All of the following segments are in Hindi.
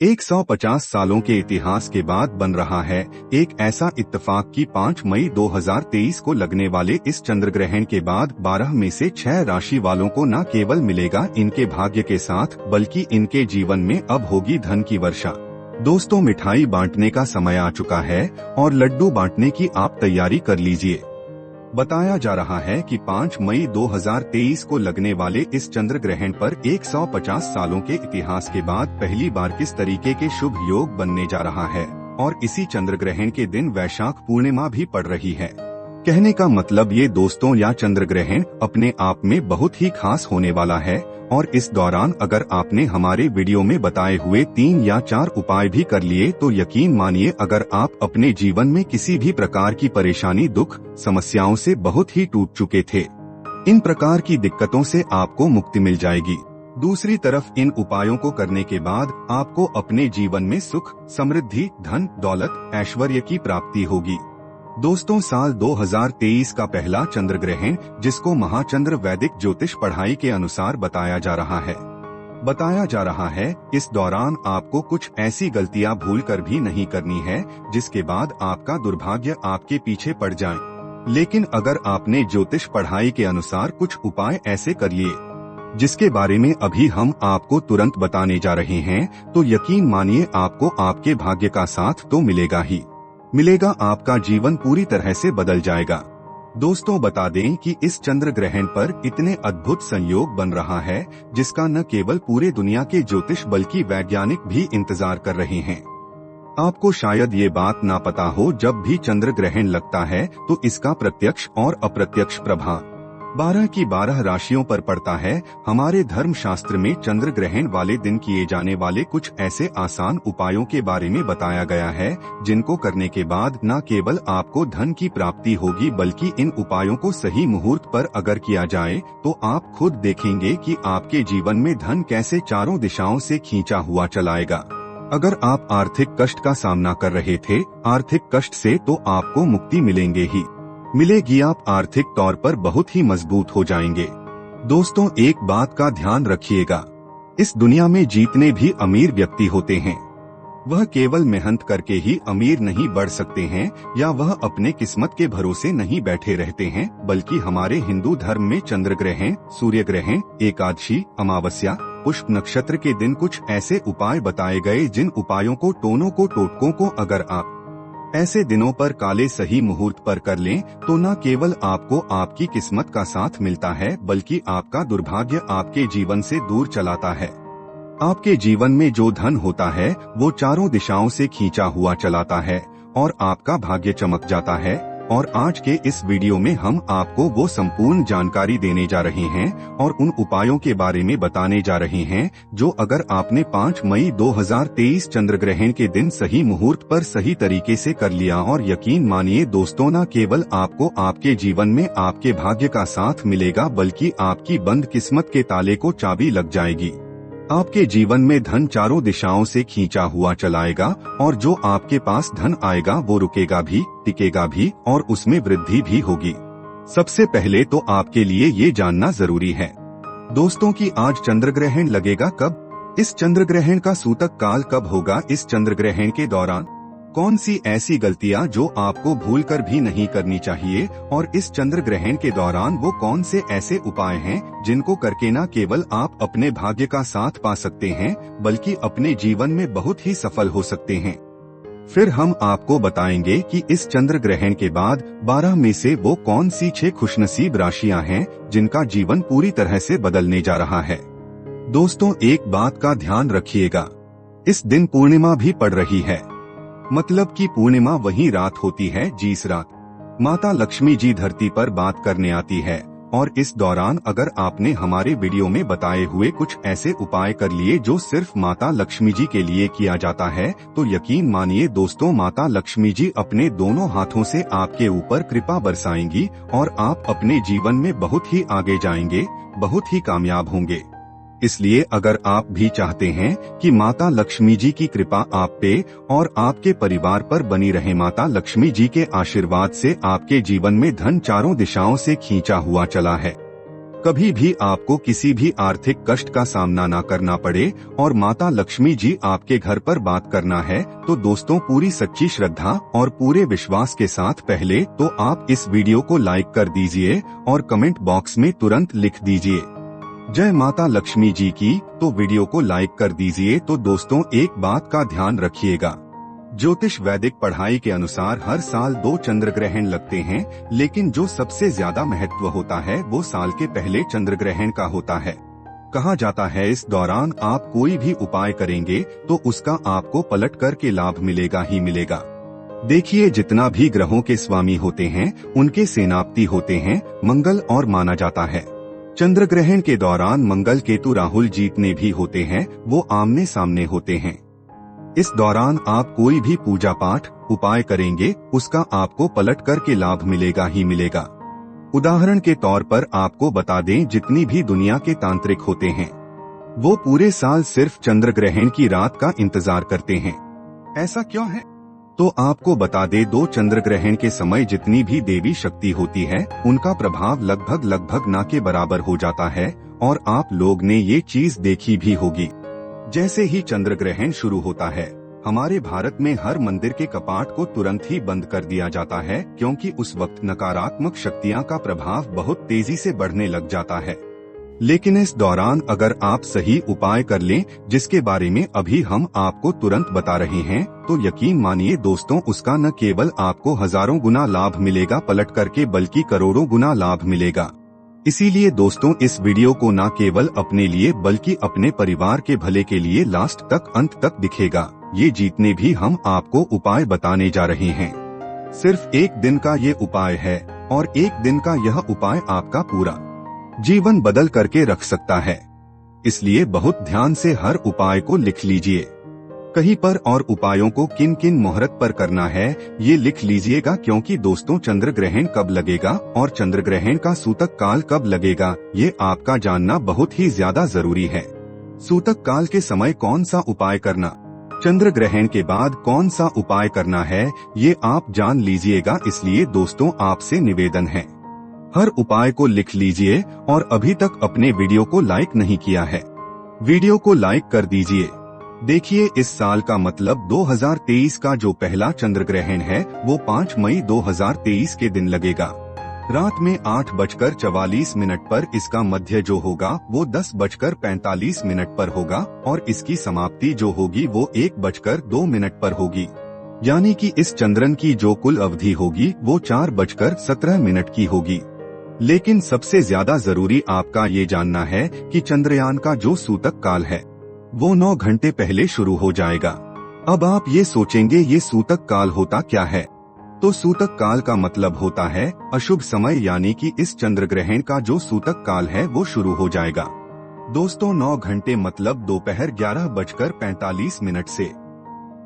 150 सालों के इतिहास के बाद बन रहा है एक ऐसा इत्तेफाक कि 5 मई 2023 को लगने वाले इस चंद्र ग्रहण के बाद 12 में से 6 राशि वालों को न केवल मिलेगा इनके भाग्य के साथ बल्कि इनके जीवन में अब होगी धन की वर्षा। दोस्तों, मिठाई बांटने का समय आ चुका है और लड्डू बांटने की आप तैयारी कर लीजिए। बताया जा रहा है कि 5 मई 2023 को लगने वाले इस चंद्र ग्रहण पर 150 सालों के इतिहास के बाद पहली बार किस तरीके के शुभ योग बनने जा रहा है और इसी चंद्र ग्रहण के दिन वैशाख पूर्णिमा भी पड़ रही है। कहने का मतलब ये दोस्तों, या चंद्र ग्रहण अपने आप में बहुत ही खास होने वाला है और इस दौरान अगर आपने हमारे वीडियो में बताए हुए 3 या 4 उपाय भी कर लिए तो यकीन मानिए, अगर आप अपने जीवन में किसी भी प्रकार की परेशानी, दुख, समस्याओं से बहुत ही टूट चुके थे, इन प्रकार की दिक्कतों से आपको मुक्ति मिल जाएगी। दूसरी तरफ इन उपायों को करने के बाद आपको अपने जीवन में सुख, समृद्धि, धन, दौलत, ऐश्वर्य की प्राप्ति होगी। दोस्तों, साल 2023 का पहला चंद्र ग्रहण, जिसको महाचंद्र वैदिक ज्योतिष पढ़ाई के अनुसार बताया जा रहा है, इस दौरान आपको कुछ ऐसी गलतियां भूलकर भी नहीं करनी है जिसके बाद आपका दुर्भाग्य आपके पीछे पड़ जाए। लेकिन अगर आपने ज्योतिष पढ़ाई के अनुसार कुछ उपाय ऐसे कर लिए जिसके बारे में अभी हम आपको तुरंत बताने जा रहे हैं, तो यकीन मानिए आपको आपके भाग्य का साथ तो मिलेगा ही मिलेगा, आपका जीवन पूरी तरह से बदल जाएगा। दोस्तों, बता दें कि इस चंद्र ग्रहण पर इतने अद्भुत संयोग बन रहा है जिसका न केवल पूरे दुनिया के ज्योतिष बल्कि वैज्ञानिक भी इंतजार कर रहे हैं। आपको शायद ये बात ना पता हो, जब भी चंद्र ग्रहण लगता है तो इसका प्रत्यक्ष और अप्रत्यक्ष प्रभाव 12 की 12 राशियों पर पड़ता है। हमारे धर्म शास्त्र में चंद्र ग्रहण वाले दिन किए जाने वाले कुछ ऐसे आसान उपायों के बारे में बताया गया है जिनको करने के बाद न केवल आपको धन की प्राप्ति होगी बल्कि इन उपायों को सही मुहूर्त पर अगर किया जाए तो आप खुद देखेंगे कि आपके जीवन में धन कैसे चारों दिशाओं से खींचा हुआ चला आएगा। अगर आप आर्थिक कष्ट का सामना कर रहे थे, आर्थिक कष्ट से तो आपको मुक्ति मिलेगी, आप आर्थिक तौर पर बहुत ही मजबूत हो जाएंगे। दोस्तों, एक बात का ध्यान रखिएगा, इस दुनिया में जितने भी अमीर व्यक्ति होते हैं वह केवल मेहनत करके ही अमीर नहीं बढ़ सकते हैं या वह अपने किस्मत के भरोसे नहीं बैठे रहते हैं, बल्कि हमारे हिंदू धर्म में चंद्र ग्रहण, सूर्य ग्रहण, एकादशी, अमावस्या, पुष्प नक्षत्र के दिन कुछ ऐसे उपाय बताए गए जिन उपायों को, टोटकों को अगर आप ऐसे दिनों पर काले सही मुहूर्त पर कर लें तो न केवल आपको आपकी किस्मत का साथ मिलता है बल्कि आपका दुर्भाग्य आपके जीवन से दूर चलाता है। आपके जीवन में जो धन होता है वो चारों दिशाओं से खींचा हुआ चलाता है और आपका भाग्य चमक जाता है। और आज के इस वीडियो में हम आपको वो संपूर्ण जानकारी देने जा रहे हैं और उन उपायों के बारे में बताने जा रहे हैं जो अगर आपने 5 मई 2023 चंद्र ग्रहण के दिन सही मुहूर्त पर सही तरीके से कर लिया, और यकीन मानिए दोस्तों, न केवल आपको आपके जीवन में आपके भाग्य का साथ मिलेगा बल्कि आपकी बंद किस्मत के ताले को चाबी लग जाएगी। आपके जीवन में धन चारों दिशाओं से खींचा हुआ चलाएगा और जो आपके पास धन आएगा वो रुकेगा भी, टिकेगा भी और उसमें वृद्धि भी होगी। सबसे पहले तो आपके लिए ये जानना जरूरी है दोस्तों कि आज चंद्र ग्रहण लगेगा कब, इस चंद्र ग्रहण का सूतक काल कब होगा, इस चंद्र ग्रहण के दौरान कौन सी ऐसी गलतियां जो आपको भूलकर भी नहीं करनी चाहिए, और इस चंद्र ग्रहण के दौरान वो कौन से ऐसे उपाय हैं जिनको करके न केवल आप अपने भाग्य का साथ पा सकते हैं बल्कि अपने जीवन में बहुत ही सफल हो सकते हैं। फिर हम आपको बताएंगे कि इस चंद्र ग्रहण के बाद 12 में से वो कौन सी 6 खुशनसीब राशियां हैं जिनका जीवन पूरी तरह से बदलने जा रहा है। दोस्तों, एक बात का ध्यान रखिएगा, इस दिन पूर्णिमा भी पड़ रही है, मतलब कि पूर्णिमा वही रात होती है जिस रात माता लक्ष्मी जी धरती पर बात करने आती है। और इस दौरान अगर आपने हमारे वीडियो में बताए हुए कुछ ऐसे उपाय कर लिए जो सिर्फ माता लक्ष्मी जी के लिए किया जाता है, तो यकीन मानिए दोस्तों, माता लक्ष्मी जी अपने दोनों हाथों से आपके ऊपर कृपा बरसाएंगी और आप अपने जीवन में बहुत ही आगे जाएंगे, बहुत ही कामयाब होंगे। इसलिए अगर आप भी चाहते हैं कि माता लक्ष्मी जी की कृपा आप पे और आपके परिवार पर बनी रहे, माता लक्ष्मी जी के आशीर्वाद से आपके जीवन में धन चारों दिशाओं से खींचा हुआ चला है, कभी भी आपको किसी भी आर्थिक कष्ट का सामना न करना पड़े और माता लक्ष्मी जी आपके घर पर बात करना है तो दोस्तों पूरी सच्ची श्रद्धा और पूरे विश्वास के साथ पहले तो आप इस वीडियो को लाइक कर दीजिए और कमेंट बॉक्स में तुरंत लिख दीजिए जय माता लक्ष्मी जी की। तो वीडियो को लाइक कर दीजिए। तो दोस्तों एक बात का ध्यान रखिएगा, ज्योतिष वैदिक पढ़ाई के अनुसार हर साल 2 चंद्र ग्रहण लगते हैं, लेकिन जो सबसे ज्यादा महत्व होता है वो साल के पहले चंद्र ग्रहण का होता है। कहा जाता है इस दौरान आप कोई भी उपाय करेंगे तो उसका आपको पलट कर के लाभ मिलेगा ही मिलेगा। देखिए जितना भी ग्रहों के स्वामी होते हैं उनके सेनापति होते हैं मंगल और माना जाता है। चंद्र ग्रहण के दौरान मंगल केतु राहुल जीतने भी होते हैं, वो आमने सामने होते हैं। इस दौरान आप कोई भी पूजा पाठ उपाय करेंगे उसका आपको पलट कर के लाभ मिलेगा ही मिलेगा। उदाहरण के तौर पर आपको बता दें, जितनी भी दुनिया के तांत्रिक होते हैं वो पूरे साल सिर्फ चंद्र ग्रहण की रात का इंतजार करते हैं। ऐसा क्यों है? तो आपको बता दे 2 चंद्र ग्रहण के समय जितनी भी देवी शक्ति होती है उनका प्रभाव लगभग ना के बराबर हो जाता है और आप लोग ने ये चीज देखी भी होगी। जैसे ही चंद्र ग्रहण शुरू होता है हमारे भारत में हर मंदिर के कपाट को तुरंत ही बंद कर दिया जाता है, क्योंकि उस वक्त नकारात्मक शक्तियां का प्रभाव बहुत तेजी से बढ़ने लग जाता है। लेकिन इस दौरान अगर आप सही उपाय कर लें, जिसके बारे में अभी हम आपको तुरंत बता रहे हैं, तो यकीन मानिए दोस्तों उसका न केवल आपको हजारों गुना लाभ मिलेगा पलट करके, बल्कि करोड़ों गुना लाभ मिलेगा। इसीलिए दोस्तों इस वीडियो को न केवल अपने लिए बल्कि अपने परिवार के भले के लिए लास्ट तक अंत तक दिखेगा। ये जितने भी हम आपको उपाय बताने जा रहे हैं सिर्फ एक दिन का ये उपाय है और एक दिन का यह उपाय आपका पूरा जीवन बदल करके रख सकता है। इसलिए बहुत ध्यान से हर उपाय को लिख लीजिए। कहीं पर और उपायों को किन किन मुहूर्त पर करना है ये लिख लीजिएगा, क्योंकि दोस्तों चंद्र ग्रहण कब लगेगा और चंद्र ग्रहण का सूतक काल कब लगेगा ये आपका जानना बहुत ही ज्यादा जरूरी है। सूतक काल के समय कौन सा उपाय करना, चंद्र ग्रहण के बाद कौन सा उपाय करना है ये आप जान लीजिएगा। इसलिए दोस्तों आपसे निवेदन है हर उपाय को लिख लीजिए और अभी तक अपने वीडियो को लाइक नहीं किया है वीडियो को लाइक कर दीजिए। देखिए इस साल का मतलब 2023 का जो पहला चंद्र ग्रहण है वो 5 मई 2023 के दिन लगेगा। रात में 8:44 पर इसका मध्य जो होगा वो 10:45 पर होगा और इसकी समाप्ति जो होगी वो 1:02 पर होगी। यानी कि इस चंद्रन की जो कुल अवधि होगी वो 4:17 की होगी। लेकिन सबसे ज्यादा जरूरी आपका ये जानना है कि चंद्रयान का जो सूतक काल है वो 9 घंटे पहले शुरू हो जाएगा। अब आप ये सोचेंगे ये सूतक काल होता क्या है? तो सूतक काल का मतलब होता है अशुभ समय, यानी कि इस चंद्र ग्रहण का जो सूतक काल है वो शुरू हो जाएगा। दोस्तों 9 घंटे मतलब दोपहर 11:45 से।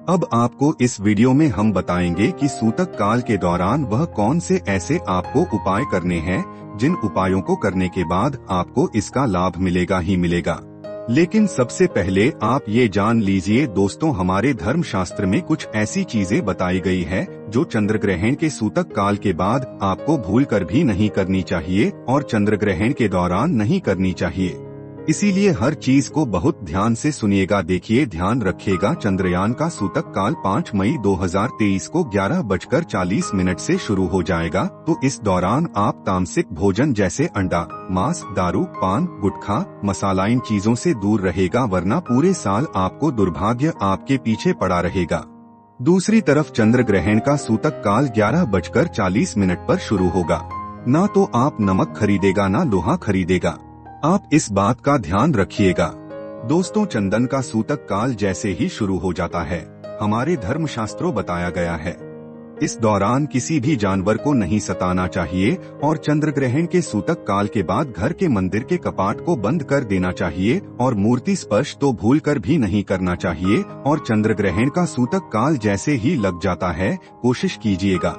अब आपको इस वीडियो में हम बताएंगे कि सूतक काल के दौरान वह कौन से ऐसे आपको उपाय करने हैं जिन उपायों को करने के बाद आपको इसका लाभ मिलेगा ही मिलेगा। लेकिन सबसे पहले आप ये जान लीजिए दोस्तों, हमारे धर्म शास्त्र में कुछ ऐसी चीजें बताई गई है जो चंद्र ग्रहण के सूतक काल के बाद आपको भूल कर भी नहीं करनी चाहिए और चंद्र ग्रहण के दौरान नहीं करनी चाहिए। इसीलिए हर चीज को बहुत ध्यान से सुनिएगा। देखिए ध्यान रखिएगा, चंद्रयान का सूतक काल 5 मई 2023 को 11:40 से शुरू हो जाएगा। तो इस दौरान आप तामसिक भोजन जैसे अंडा, मांस, दारू, पान, गुटखा, मसालाइन चीजों से दूर रहेगा, वरना पूरे साल आपको दुर्भाग्य आपके पीछे पड़ा रहेगा। दूसरी तरफ चंद्र ग्रहण का सूतक काल 11:40 पर शुरू होगा। ना तो आप नमक खरीदेगा ना लोहा खरीदेगा। आप इस बात का ध्यान रखिएगा। दोस्तों चंदन का सूतक काल जैसे ही शुरू हो जाता है हमारे धर्म शास्त्रों बताया गया है इस दौरान किसी भी जानवर को नहीं सताना चाहिए और चंद्र ग्रहण के सूतक काल के बाद घर के मंदिर के कपाट को बंद कर देना चाहिए और मूर्ति स्पर्श तो भूल कर भी नहीं करना चाहिए। और चंद्र ग्रहण का सूतक काल जैसे ही लग जाता है कोशिश कीजिएगा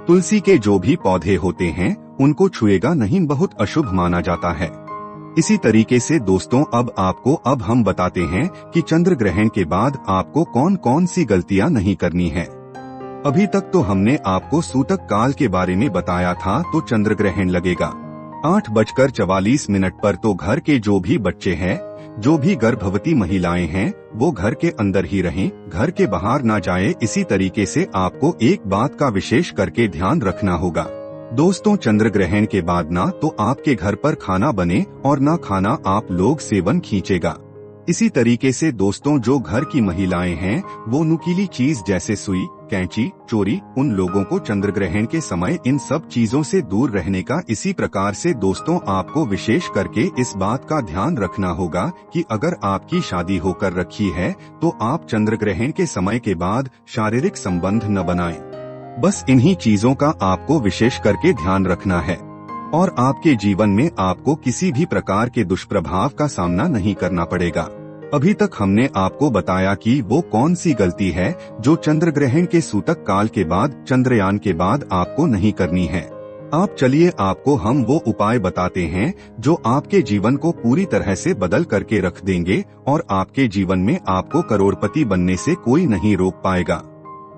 तुलसी के जो भी पौधे होते हैं उनको छुएगा नहीं, बहुत अशुभ माना जाता है। इसी तरीके से दोस्तों अब हम बताते हैं कि चंद्र ग्रहण के बाद आपको कौन कौन सी गलतियां नहीं करनी है। अभी तक तो हमने आपको सूतक काल के बारे में बताया था, तो चंद्र ग्रहण लगेगा। 8:44 पर तो घर के जो भी बच्चे हैं, जो भी गर्भवती महिलाएं हैं, वो घर के अंदर ही रहें, घर के बाहर ना जाए। इसी तरीके से आपको एक बात का विशेष करके ध्यान रखना होगा दोस्तों, चंद्र ग्रहण के बाद ना तो आपके घर पर खाना बने और ना खाना आप लोग सेवन खींचेगा। इसी तरीके से दोस्तों, जो घर की महिलाएं हैं वो नुकीली चीज जैसे सुई, कैंची, चोरी, उन लोगों को चंद्र ग्रहण के समय इन सब चीजों से दूर रहने का। इसी प्रकार से दोस्तों, आपको विशेष करके इस बात का ध्यान रखना होगा कि अगर आपकी शादी होकर रखी है तो आप चंद्र ग्रहण के समय के बाद शारीरिक संबंध न बनाएं। बस इन्हीं चीजों का आपको विशेष करके ध्यान रखना है और आपके जीवन में आपको किसी भी प्रकार के दुष्प्रभाव का सामना नहीं करना पड़ेगा। अभी तक हमने आपको बताया कि वो कौन सी गलती है जो चंद्र ग्रहण के सूतक काल के बाद, चंद्रयान के बाद आपको नहीं करनी है। आप चलिए आपको हम वो उपाय बताते हैं जो आपके जीवन को पूरी तरह से बदल करके रख देंगे और आपके जीवन में आपको करोड़पति बनने से कोई नहीं रोक पाएगा।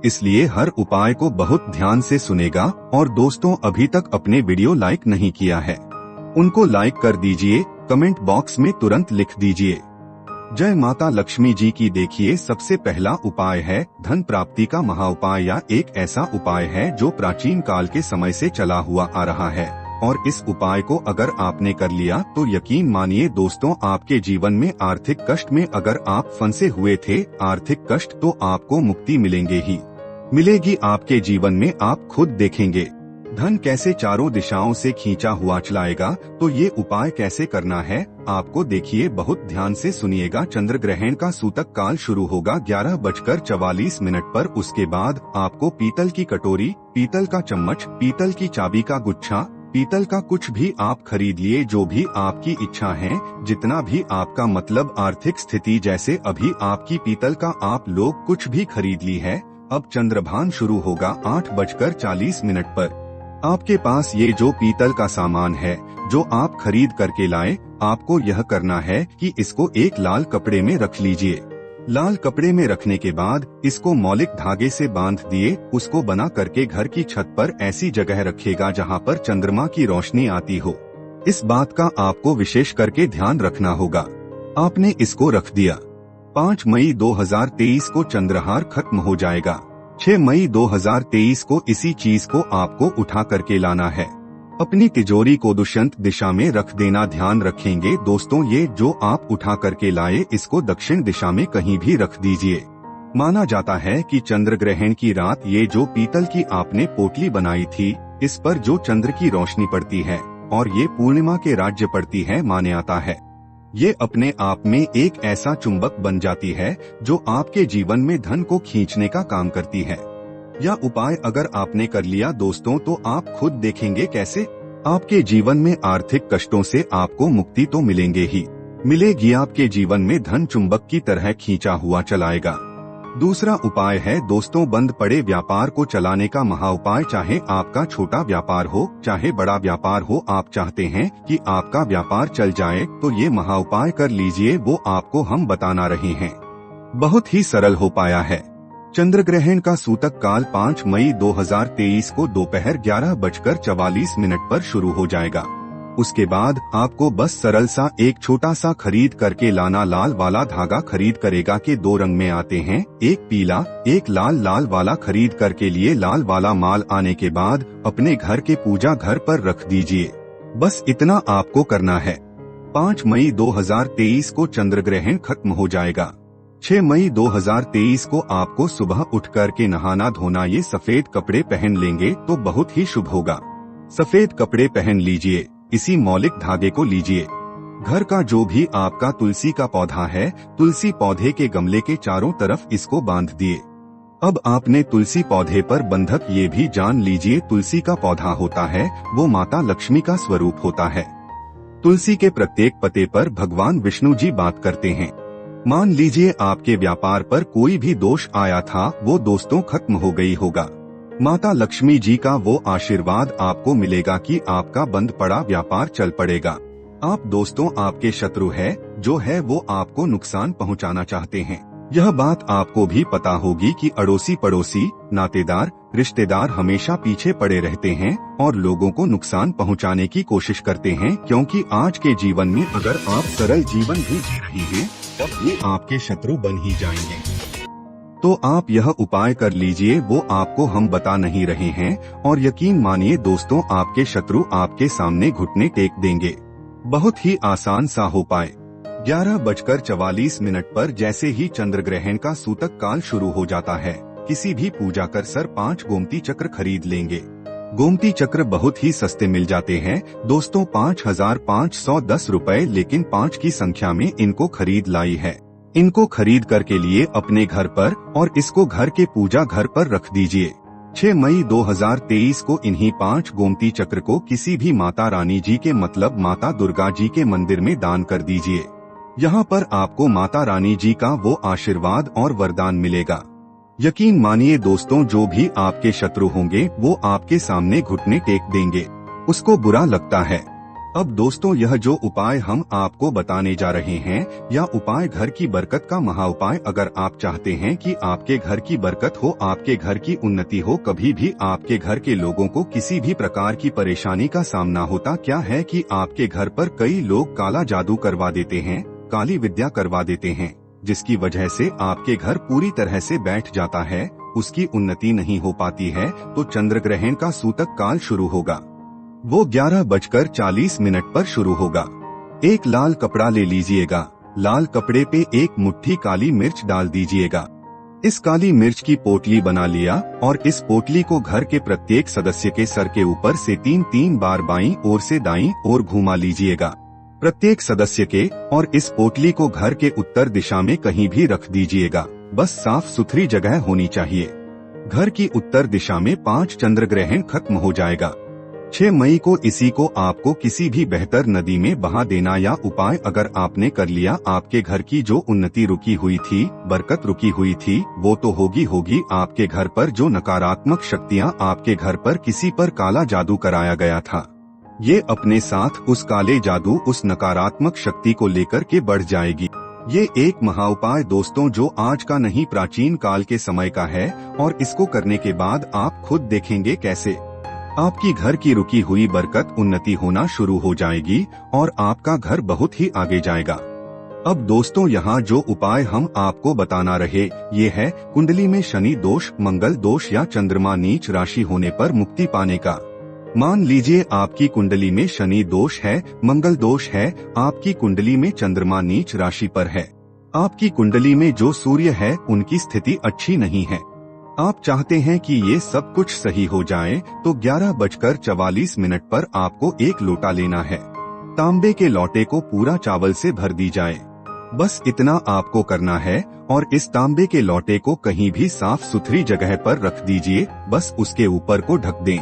इसलिए हर उपाय को बहुत ध्यान से सुनेगा। और दोस्तों, अभी तक अपने वीडियो लाइक नहीं किया है, उनको लाइक कर दीजिए, कमेंट बॉक्स में तुरंत लिख दीजिए जय माता लक्ष्मी जी की। देखिए, सबसे पहला उपाय है धन प्राप्ति का महा उपाय, या एक ऐसा उपाय है जो प्राचीन काल के समय से चला हुआ आ रहा है। और इस उपाय को अगर आपने कर लिया तो यकीन मानिए दोस्तों, आपके जीवन में आर्थिक कष्ट में अगर आप फंसे हुए थे, आर्थिक कष्ट, तो आपको मुक्ति मिलेगी आपके जीवन में। आप खुद देखेंगे धन कैसे चारों दिशाओं से खींचा हुआ चलाएगा। तो ये उपाय कैसे करना है आपको देखिए, बहुत ध्यान से सुनिएगा। चंद्र ग्रहण का सूतक काल शुरू होगा 11:44 पर। उसके बाद आपको पीतल की कटोरी, पीतल का चम्मच, पीतल की चाबी का गुच्छा, पीतल का कुछ भी आप खरीद लिए, जो भी आपकी इच्छा है, जितना भी आपका मतलब आर्थिक स्थिति, जैसे अभी आपकी पीतल का आप लोग कुछ भी खरीद ली है। अब चंद्रभान शुरू होगा 8:40 पर। आपके पास ये जो पीतल का सामान है जो आप खरीद करके लाए, आपको यह करना है कि इसको एक लाल कपड़े में रख लीजिए। लाल कपड़े में रखने के बाद इसको मौलिक धागे से बांध दिए, उसको बना करके घर की छत पर ऐसी जगह रखेगा जहां पर चंद्रमा की रोशनी आती हो। इस बात का आपको विशेष करके ध्यान रखना होगा। आपने इसको रख दिया। 5 मई 2023 को चंद्रहार खत्म हो जाएगा। 6 मई 2023 को इसी चीज को आपको उठा करके लाना है, अपनी तिजोरी को दुष्यंत दिशा में रख देना। ध्यान रखेंगे दोस्तों, ये जो आप उठा करके लाए इसको दक्षिण दिशा में कहीं भी रख दीजिए। माना जाता है कि चंद्र ग्रहण की रात ये जो पीतल की आपने पोटली बनाई थी, इस पर जो चंद्र की रोशनी पड़ती है और ये पूर्णिमा के राज्य पड़ती है, माने आता है ये अपने आप में एक ऐसा चुंबक बन जाती है जो आपके जीवन में धन को खींचने का काम करती है। यह उपाय अगर आपने कर लिया दोस्तों, तो आप खुद देखेंगे कैसे आपके जीवन में आर्थिक कष्टों से आपको मुक्ति तो मिलेगी। आपके जीवन में धन चुंबक की तरह खींचा हुआ चलाएगा। दूसरा उपाय है दोस्तों, बंद पड़े व्यापार को चलाने का महा उपाय। चाहे आपका छोटा व्यापार हो, चाहे बड़ा व्यापार हो, आप चाहते हैं कि आपका व्यापार चल जाए तो ये महा उपाय कर लीजिए। वो आपको हम बताना रहे हैं, बहुत ही सरल हो पाया है। चंद्र ग्रहण का सूतक काल 5 मई 2023 को दोपहर 11:44 पर शुरू हो जाएगा। उसके बाद आपको बस सरल सा एक छोटा सा खरीद करके लाना। लाल वाला धागा खरीद करेगा के 2 रंग में आते हैं, एक पीला एक लाल। लाल वाला खरीद करके लिए लाल वाला माल आने के बाद अपने घर के पूजा घर पर रख दीजिए। बस इतना आपको करना है। 5 मई 2023 को चंद्र ग्रहण खत्म हो जाएगा। 6 मई 2023 को आपको सुबह उठ करके नहाना धोना, ये सफेद कपड़े पहन लेंगे तो बहुत ही शुभ होगा। सफेद कपड़े पहन लीजिए, इसी मौलिक धागे को लीजिए। घर का जो भी आपका तुलसी का पौधा है, तुलसी पौधे के गमले के चारों तरफ इसको बांध दिए। अब आपने तुलसी पौधे पर बंधक ये भी जान लीजिए, तुलसी का पौधा होता है वो माता लक्ष्मी का स्वरूप होता है। तुलसी के प्रत्येक पत्ते पर भगवान विष्णु जी बात करते हैं। मान लीजिए आपके व्यापार पर कोई भी दोष आया था, वो दोस्तों खत्म हो गई होगा। माता लक्ष्मी जी का वो आशीर्वाद आपको मिलेगा कि आपका बंद पड़ा व्यापार चल पड़ेगा। आप दोस्तों, आपके शत्रु है जो है वो आपको नुकसान पहुंचाना चाहते हैं, यह बात आपको भी पता होगी कि अड़ोसी पड़ोसी, नातेदार, रिश्तेदार हमेशा पीछे पड़े रहते हैं और लोगों को नुकसान पहुंचाने की कोशिश करते हैं, क्योंकि आज के जीवन में अगर आप सरल जीवन भी जी रही हैं, तब ये आपके शत्रु बन ही जाएंगे। तो आप यह उपाय कर लीजिए, वो आपको हम बता नहीं रहे हैं, और यकीन मानिए दोस्तों, आपके शत्रु आपके सामने घुटने टेक देंगे। बहुत ही आसान सा उपाय। 11:44 पर जैसे ही चंद्र ग्रहण का सूतक काल शुरू हो जाता है, किसी भी पूजा कर सर 5 गोमती चक्र खरीद लेंगे। गोमती चक्र बहुत ही सस्ते मिल जाते हैं दोस्तों, 5,510 रुपए, लेकिन 5 की संख्या में इनको खरीद लाई है। इनको खरीद कर के लिए अपने घर पर और इसको घर के पूजा घर पर रख दीजिए। 6 मई 2023 को इन्हीं 5 गोमती चक्र को किसी भी माता रानी जी के मतलब माता दुर्गा जी के मंदिर में दान कर दीजिए। यहाँ पर आपको माता रानी जी का वो आशीर्वाद और वरदान मिलेगा। यकीन मानिए दोस्तों, जो भी आपके शत्रु होंगे वो आपके सामने घुटने टेक देंगे, उसको बुरा लगता है। अब दोस्तों, यह जो उपाय हम आपको बताने जा रहे हैं, या उपाय घर की बरकत का महा उपाय, अगर आप चाहते हैं कि आपके घर की बरकत हो, आपके घर की उन्नति हो, कभी भी आपके घर के लोगों को किसी भी प्रकार की परेशानी का सामना होता क्या है कि आपके घर पर कई लोग काला जादू करवा देते हैं, काली विद्या करवा देते हैं, जिसकी वजह से आपके घर पूरी तरह से बैठ जाता है, उसकी उन्नति नहीं हो पाती है, तो चंद्र ग्रहण का सूतक काल शुरू होगा। वो 11:40 पर शुरू होगा। एक लाल कपड़ा ले लीजिएगा, लाल कपड़े पे एक मुट्ठी काली मिर्च डाल दीजिएगा। इस काली मिर्च की पोटली बना लिया और इस पोटली को घर के प्रत्येक सदस्य के सर के ऊपर से 3-3 बार बाईं ओर से दाईं ओर घुमा लीजिएगा, प्रत्येक सदस्य के, और इस पोटली को घर के उत्तर दिशा में कहीं भी रख दीजिएगा, बस साफ सुथरी जगह होनी चाहिए। घर की उत्तर दिशा में 5 चंद्र ग्रहण खत्म हो जाएगा। 6 मई को इसी को आपको किसी भी बेहतर नदी में बहा देना, या उपाय अगर आपने कर लिया, आपके घर की जो उन्नति रुकी हुई थी, बरकत रुकी हुई थी, वो तो होगी। आपके घर पर जो नकारात्मक शक्तियाँ, आपके घर पर किसी पर काला जादू कराया गया था, ये अपने साथ उस काले जादू, उस नकारात्मक शक्ति को लेकर के बढ़ जाएगी। ये एक महाउपाय दोस्तों, जो आज का नहीं, प्राचीन काल के समय का है, और इसको करने के बाद आप खुद देखेंगे कैसे आपकी घर की रुकी हुई बरकत, उन्नति होना शुरू हो जाएगी और आपका घर बहुत ही आगे जाएगा। अब दोस्तों, यहाँ जो उपाय हम आपको बताना रहे, ये है कुंडली में शनि दोष, मंगल दोष या चंद्रमा नीच राशि होने पर मुक्ति पाने का। मान लीजिए आपकी कुंडली में शनि दोष है, मंगल दोष है, आपकी कुंडली में चंद्रमा नीच राशि पर है, आपकी कुंडली में जो सूर्य है उनकी स्थिति अच्छी नहीं है, आप चाहते हैं कि ये सब कुछ सही हो जाए, तो 11:44 पर आपको एक लोटा लेना है। तांबे के लोटे को पूरा चावल से भर दी जाए, बस इतना आपको करना है, और इस तांबे के लोटे को कहीं भी साफ सुथरी जगह पर रख दीजिए, बस उसके ऊपर को ढक दें।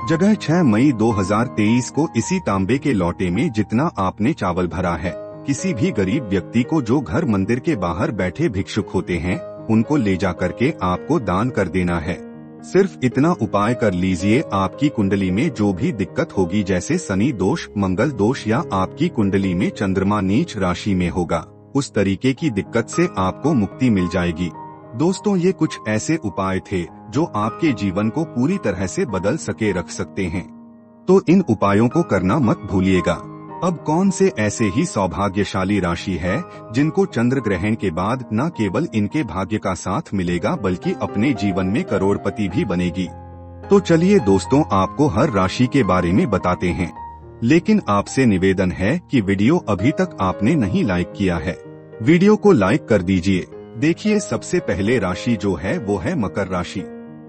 जगह 6 मई 2023 को इसी तांबे के लोटे में जितना आपने चावल भरा है, किसी भी गरीब व्यक्ति को, जो घर मंदिर के बाहर बैठे भिक्षुक होते हैं, उनको ले जा करके आपको दान कर देना है। सिर्फ इतना उपाय कर लीजिए, आपकी कुंडली में जो भी दिक्कत होगी, जैसे शनि दोष, मंगल दोष, या आपकी कुंडली में चंद्रमा नीच राशि में होगा, उस तरीके की दिक्कत से आपको मुक्ति मिल जाएगी। दोस्तों, ये कुछ ऐसे उपाय थे जो आपके जीवन को पूरी तरह से बदल सके, रख सकते हैं, तो इन उपायों को करना मत भूलिएगा। अब कौन से ऐसे ही सौभाग्यशाली राशि है जिनको चंद्र ग्रहण के बाद न केवल इनके भाग्य का साथ मिलेगा, बल्कि अपने जीवन में करोड़पति भी बनेगी? तो चलिए दोस्तों, आपको हर राशि के बारे में बताते हैं, लेकिन आपसे निवेदन है कि वीडियो अभी तक आपने नहीं लाइक किया है, वीडियो को लाइक कर दीजिए। देखिए, सबसे पहले राशि जो है वो है मकर राशि।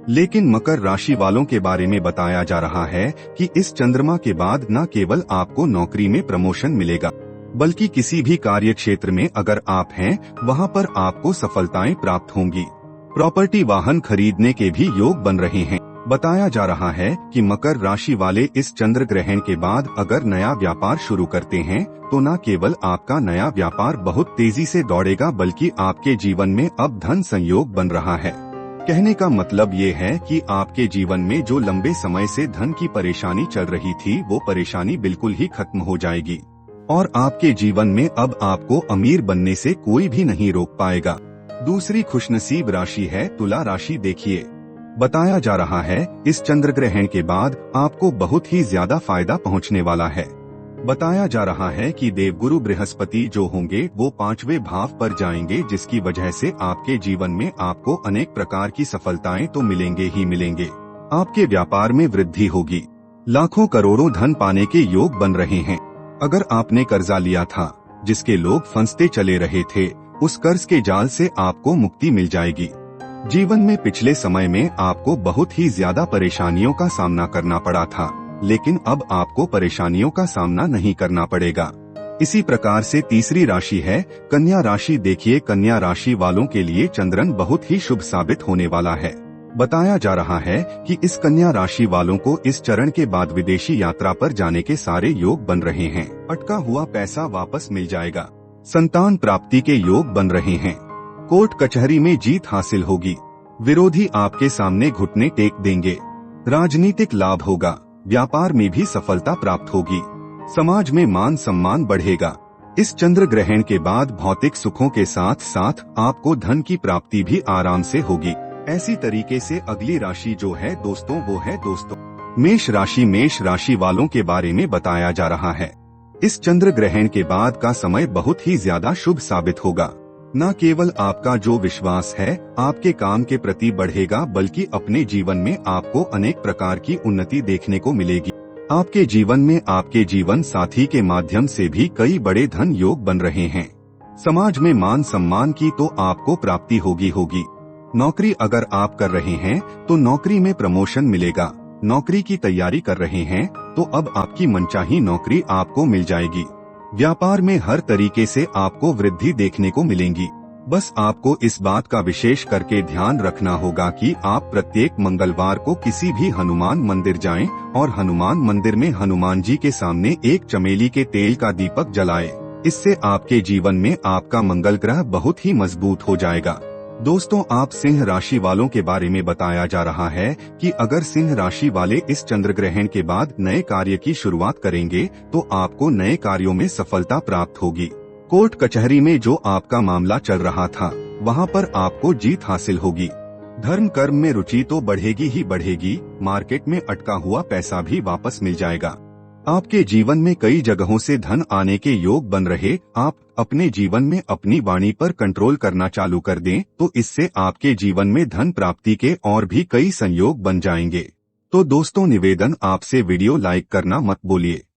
लेकिन मकर राशि वालों के बारे में बताया जा रहा है कि इस चंद्रमा के बाद न केवल आपको नौकरी में प्रमोशन मिलेगा, बल्कि किसी भी कार्य क्षेत्र में अगर आप हैं, वहां पर आपको सफलताएं प्राप्त होंगी। प्रॉपर्टी, वाहन खरीदने के भी योग बन रहे हैं। बताया जा रहा है कि मकर राशि वाले इस चंद्र ग्रहण के बाद अगर नया व्यापार शुरू करते हैं, तो न केवल आपका नया व्यापार बहुत तेजी से दौड़ेगा, बल्कि आपके जीवन में अब धन संयोग बन रहा है। कहने का मतलब ये है कि आपके जीवन में जो लंबे समय से धन की परेशानी चल रही थी, वो परेशानी बिल्कुल ही खत्म हो जाएगी, और आपके जीवन में अब आपको अमीर बनने से कोई भी नहीं रोक पाएगा। दूसरी खुशनसीब राशि है तुला राशि। देखिए, बताया जा रहा है इस चंद्र ग्रहण के बाद आपको बहुत ही ज्यादा फायदा पहुंचने वाला है। बताया जा रहा है कि देवगुरु बृहस्पति जो होंगे वो 5वें भाव पर जाएंगे, जिसकी वजह से आपके जीवन में आपको अनेक प्रकार की सफलताएं तो मिलेंगे ही मिलेंगे। आपके व्यापार में वृद्धि होगी, लाखों करोड़ों धन पाने के योग बन रहे हैं। अगर आपने कर्जा लिया था जिसके लोग फंसते चले रहे थे, उस कर्ज के जाल से आपको मुक्ति मिल जाएगी। जीवन में पिछले समय में आपको बहुत ही ज्यादा परेशानियों का सामना करना पड़ा था, लेकिन अब आपको परेशानियों का सामना नहीं करना पड़ेगा। इसी प्रकार से तीसरी राशि है कन्या राशि। देखिए, कन्या राशि वालों के लिए चंद्रन बहुत ही शुभ साबित होने वाला है। बताया जा रहा है कि इस कन्या राशि वालों को इस चरण के बाद विदेशी यात्रा पर जाने के सारे योग बन रहे हैं। अटका हुआ पैसा वापस मिल जाएगा। संतान प्राप्ति के योग बन रहे हैं। कोर्ट कचहरी में जीत हासिल होगी। विरोधी आपके सामने घुटने टेक देंगे। राजनीतिक लाभ होगा। व्यापार में भी सफलता प्राप्त होगी। समाज में मान सम्मान बढ़ेगा। इस चंद्र ग्रहण के बाद भौतिक सुखों के साथ साथ आपको धन की प्राप्ति भी आराम से होगी। ऐसी तरीके से अगली राशि जो है दोस्तों, वो है मेष राशि। मेष राशि वालों के बारे में बताया जा रहा है इस चंद्र ग्रहण के बाद का समय बहुत ही ज्यादा शुभ साबित होगा। न केवल आपका जो विश्वास है आपके काम के प्रति बढ़ेगा, बल्कि अपने जीवन में आपको अनेक प्रकार की उन्नति देखने को मिलेगी। आपके जीवन में आपके जीवन साथी के माध्यम से भी कई बड़े धन योग बन रहे हैं। समाज में मान सम्मान की तो आपको प्राप्ति होगी। नौकरी अगर आप कर रहे हैं तो नौकरी में प्रमोशन मिलेगा। नौकरी की तैयारी कर रहे हैं तो अब आपकी मनचाही नौकरी आपको मिल जाएगी। व्यापार में हर तरीके से आपको वृद्धि देखने को मिलेंगी। बस आपको इस बात का विशेष करके ध्यान रखना होगा कि आप प्रत्येक मंगलवार को किसी भी हनुमान मंदिर जाएं और हनुमान मंदिर में हनुमान जी के सामने एक चमेली के तेल का दीपक जलाएं। इससे आपके जीवन में आपका मंगल ग्रह बहुत ही मजबूत हो जाएगा। दोस्तों, आप सिंह राशि वालों के बारे में बताया जा रहा है कि अगर सिंह राशि वाले इस चंद्र ग्रहण के बाद नए कार्य की शुरुआत करेंगे तो आपको नए कार्यों में सफलता प्राप्त होगी। कोर्ट कचहरी में जो आपका मामला चल रहा था वहां पर आपको जीत हासिल होगी। धर्म कर्म में रुचि तो बढ़ेगी ही बढ़ेगी। मार्केट में अटका हुआ पैसा भी वापस मिल जाएगा। आपके जीवन में कई जगहों से धन आने के योग बन रहे। आप अपने जीवन में अपनी वाणी पर कंट्रोल करना चालू कर दें तो इससे आपके जीवन में धन प्राप्ति के और भी कई संयोग बन जाएंगे। तो दोस्तों, निवेदन आपसे वीडियो लाइक करना मत भूलिए।